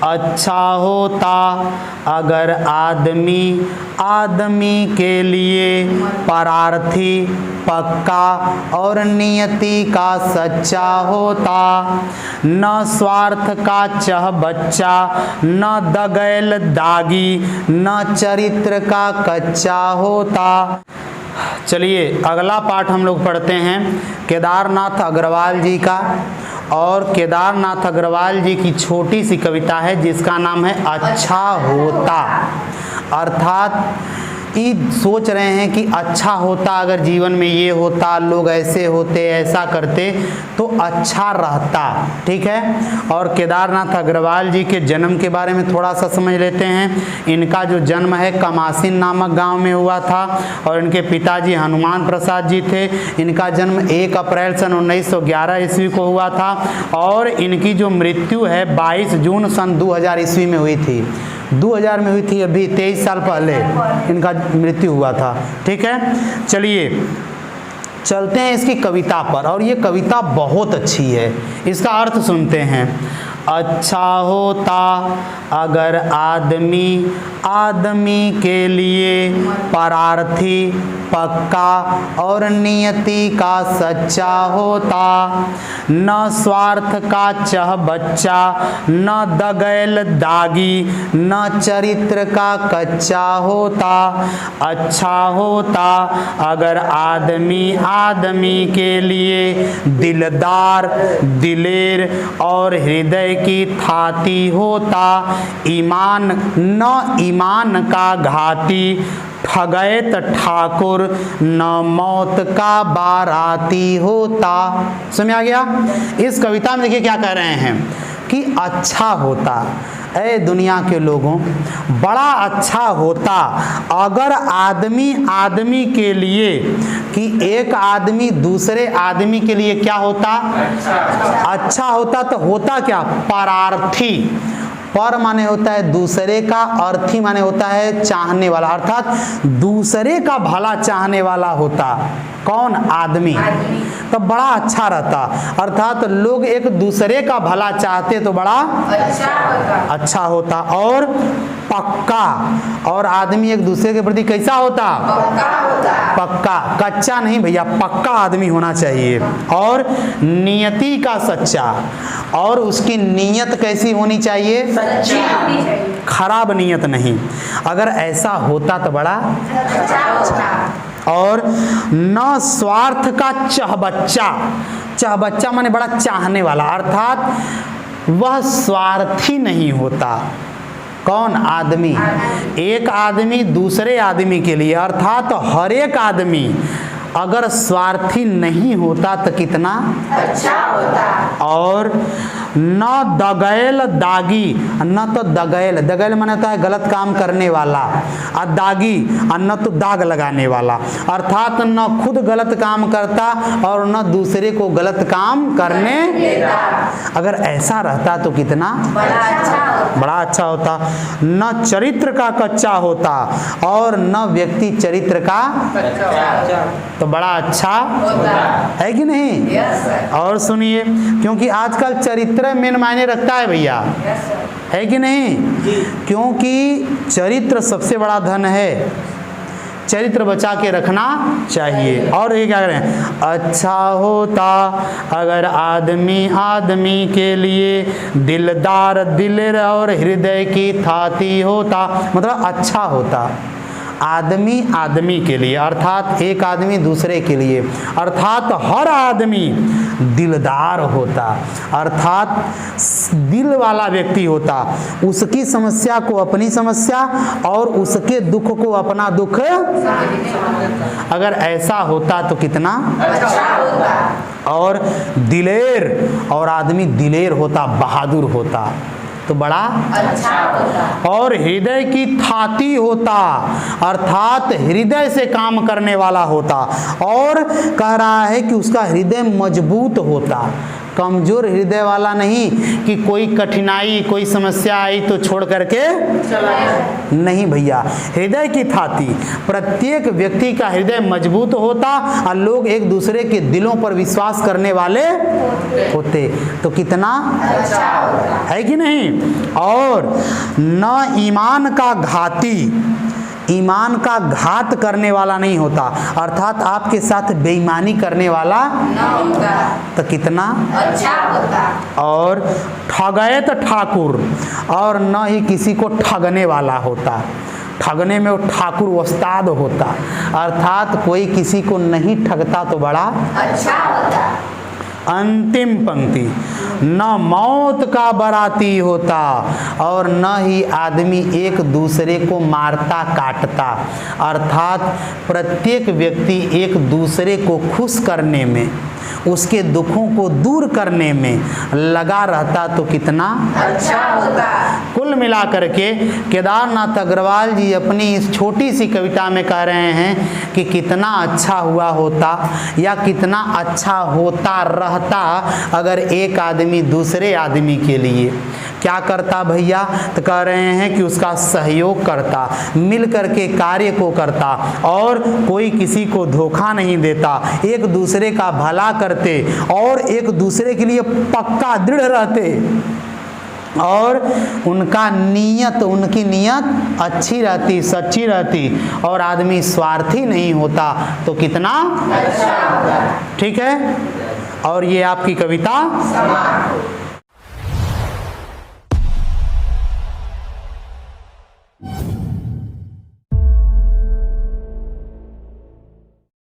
अच्छा होता अगर आदमी आदमी के लिए परार्थी पक्का और नियति का सच्चा होता, न स्वार्थ का चह बच्चा, न दगैल दागी, न चरित्र का कच्चा होता। चलिए अगला पाठ हम लोग पढ़ते हैं केदारनाथ अग्रवाल जी का। और केदारनाथ अग्रवाल जी की छोटी सी कविता है जिसका नाम है अच्छा होता। अर्थात ये सोच रहे हैं कि अच्छा होता अगर जीवन में ये होता, लोग ऐसे होते, ऐसा करते तो अच्छा रहता। ठीक है। और केदारनाथ अग्रवाल जी के जन्म के बारे में थोड़ा सा समझ लेते हैं। इनका जो जन्म है कमासिन नामक गांव में हुआ था और इनके पिताजी हनुमान प्रसाद जी थे। इनका जन्म 1 अप्रैल सन 1911 ईस्वी को हुआ था और इनकी जो मृत्यु है 22 जून सन 2000 ईस्वी में हुई थी। 2000 में हुई थी, अभी 23 साल पहले इनका मृत्यु हुआ था। ठीक है। चलिए चलते हैं इसकी कविता पर। और ये कविता बहुत अच्छी है, इसका अर्थ सुनते हैं। अच्छा होता अगर आदमी आदमी के लिए परार्थी पक्का और नियति का सच्चा होता, न स्वार्थ का चह बच्चा, न दगैल दागी, न चरित्र का कच्चा होता। अच्छा होता अगर आदमी आदमी के लिए दिलदार दिलेर और हृदय की थाती होता, ईमान न ईमान का घाती, ठगैत ठाकुर न मौत का बाराती होता। समझ आ गया। इस कविता में देखिए क्या कह रहे हैं कि अच्छा होता, ऐ दुनिया के लोगों बड़ा अच्छा होता अगर आदमी आदमी के लिए, कि एक आदमी दूसरे आदमी के लिए क्या होता, अच्छा होता। तो होता क्या, परार्थी। पर माने होता है दूसरे का, अर्थी माने होता है चाहने वाला, अर्थात दूसरे का भला चाहने वाला होता। कौन, आदमी। तो बड़ा अच्छा रहता, अर्थात लोग एक दूसरे का भला चाहते तो बड़ा अच्छा होता। और पक्का, और आदमी एक दूसरे के प्रति कैसा होता, पक्का, कच्चा नहीं भैया, पक्का आदमी होना चाहिए। और नियति का सच्चा, और उसकी नियत कैसी होनी चाहिए, खराब नियत नहीं। अगर ऐसा होता तो बड़ा अच्छा। और न स्वार्थ का चह बच्चा, चह बच्चा माने बड़ा चाहने वाला, अर्थात वह स्वार्थी नहीं होता। कौन, आदमी। एक आदमी दूसरे आदमी के लिए, अर्थात हर एक आदमी अगर स्वार्थी नहीं होता तो कितना अच्छा होता। और न दगैल दागी, न तो दगैल, दगैल माने होता है गलत काम करने वाला, और दागी न तो दाग लगाने वाला, अर्थात न खुद गलत काम करता और न दूसरे को गलत काम करने देता। अगर ऐसा रहता तो कितना बड़ा अच्छा होता। न चरित्र का कच्चा होता और न व्यक्ति चरित्र का तो बड़ा अच्छा होता है कि नहीं। और सुनिए, क्योंकि आजकल चरित्र मेन मायने रखता है भैया, है कि नहीं। क्योंकि चरित्र सबसे बड़ा धन है, चरित्र बचा के रखना चाहिए। और ये क्या करें, अच्छा होता अगर आदमी आदमी के लिए दिलदार दिलेर और हृदय की थाती होता, मतलब अच्छा होता आदमी आदमी के लिए, अर्थात एक आदमी दूसरे के लिए, अर्थात हर आदमी दिलदार होता, अर्थात दिल वाला व्यक्ति होता। उसकी समस्या को अपनी समस्या और उसके दुख को अपना दुख, अगर ऐसा होता तो कितना अच्छा होता। और दिलेर, और आदमी दिलेर होता, बहादुर होता तो बड़ा अच्छा होता। और हृदय की थाती होता, अर्थात हृदय से काम करने वाला होता। और कह रहा है कि उसका हृदय मजबूत होता। कमजोर हृदय वाला नहीं कि कोई कठिनाई कोई समस्या आई तो छोड़ करके नहीं भैया, हृदय की थाती प्रत्येक व्यक्ति का हृदय मजबूत होता और लोग एक दूसरे के दिलों पर विश्वास करने वाले होते तो कितना अच्छा होता है कि नहीं। और न ईमान का घाती, ईमान का घात करने वाला नहीं होता, अर्थात आपके साथ बेईमानी करने वाला न होता तो कितना अच्छा होता। और ठगैत ठाकुर, और न ही किसी को ठगने वाला होता, ठगने में वो ठाकुर उस्ताद होता, अर्थात कोई किसी को नहीं ठगता तो बड़ा अच्छा होता। अंतिम पंक्ति, न मौत का बराती होता और न ही आदमी एक दूसरे को मारता काटता, अर्थात प्रत्येक व्यक्ति एक दूसरे को खुश करने में, उसके दुखों को दूर करने में लगा रहता तो कितना अच्छा होता। कुल मिलाकर के केदारनाथ अग्रवाल जी अपनी इस छोटी सी कविता में कह रहे हैं कि कितना अच्छा हुआ होता या कितना अच्छा होता रहता अगर एक आदमी दूसरे आदमी के लिए क्या करता भैया, तो कह रहे हैं कि उसका सहयोग करता, मिल करके कार्य को करता और कोई किसी को धोखा नहीं देता, एक दूसरे का भला करते और एक दूसरे के लिए पक्का दृढ़ रहते और उनकी नीयत अच्छी रहती, सच्ची रहती और आदमी स्वार्थी नहीं होता तो कितना अच्छा होता। ठीक है, और ये आपकी कविता समाप्त।